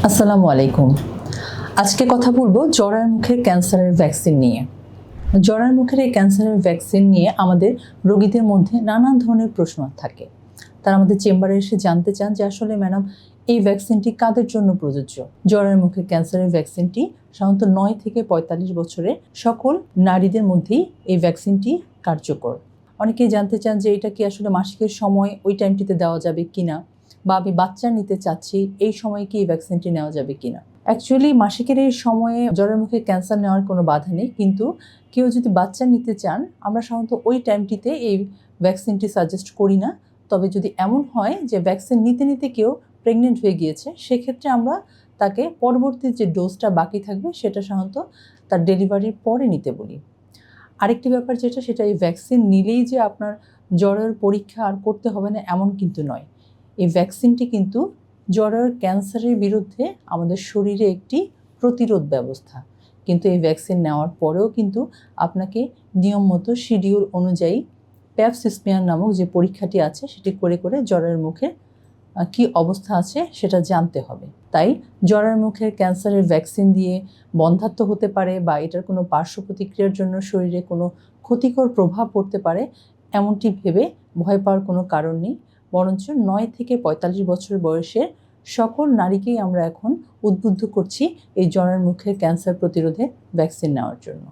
আসসালামু আলাইকুম। আজকে কথা বলবো জরায়ু মুখের ক্যান্সারের ভ্যাকসিন নিয়ে। জরায়ু মুখের এই ক্যান্সারের ভ্যাকসিন নিয়ে আমাদের রোগীদের মধ্যে নানান ধরনের প্রশ্ন থাকে। তারা আমাদের চেম্বারে এসে জানতে চান যে আসলে ম্যাডাম এই ভ্যাকসিনটি কাদের জন্য প্রযোজ্য। জরায়ু মুখের ক্যান্সারের ভ্যাকসিনটি সাধারণত 9 থেকে 45 বছরের সকল নারীদের মধ্যেই এই ভ্যাকসিনটি কার্যকর। অনেকেই জানতে চান যে এটা কি আসলে মাসিকের সময় ওই টাইমটিতে দেওয়া যাবে কিনা, বা আমি বাচ্চা নিতে চাচ্ছি এই সময়ে কি এই ভ্যাকসিনটি নেওয়া যাবে কিনা। অ্যাকচুয়ালি মাসিকের এই সময়ে জরায়ু মুখে ক্যান্সার নেওয়ার কোনো বাধা নেই, কিন্তু কেউ যদি বাচ্চা নিতে চান আমরা সাধারণত ওই টাইমটিতে এই ভ্যাকসিনটি সাজেস্ট করি না। তবে যদি এমন হয় যে ভ্যাকসিন নিতে নিতে কেউ প্রেগনেন্ট হয়ে গিয়েছে, সেক্ষেত্রে আমরা তাকে পরবর্তী যে ডোজটা বাকি থাকবে সেটা সাধারণত তার ডেলিভারির পরে নিতে বলি। আরেকটি ব্যাপার যেটা, সেটা এই ভ্যাকসিন নিলেই যে আপনার জরায়ুর পরীক্ষা আর করতে হবে না এমন কিন্তু নয়। এই ভ্যাকসিনটি কিন্তু জরায়ুর ক্যান্সারের বিরুদ্ধে আমাদের শরীরে একটি প্রতিরোধ ব্যবস্থা। কিন্তু এই ভ্যাকসিন নেওয়ার পরেও কিন্তু আপনাকে নিয়ম মতো শিডিউল অনুযায়ী প্যাপ সিসমিয়ার নামক যে পরীক্ষাটি আছে সেটি করে করে জরায়ুর মুখে কি অবস্থা আছে সেটা জানতে হবে। তাই জরায়ুর মুখের ক্যান্সারের ভ্যাকসিন দিয়ে বন্ধ্যাত্ব হতে পারে বা এটার কোনো পার্শ্ব প্রতিক্রিয়ার জন্য শরীরে কোনো ক্ষতিকর প্রভাব পড়তে পারে এমনটি ভেবে ভয় পাওয়ার কোনো কারণ নেই। বরঞ্চ 9 থেকে 45 বছর বয়সের সকল নারীকেই আমরা এখন উদ্বুদ্ধ করছি এই জরায়ুর মুখের ক্যান্সার প্রতিরোধে ভ্যাকসিন নেওয়ার জন্য।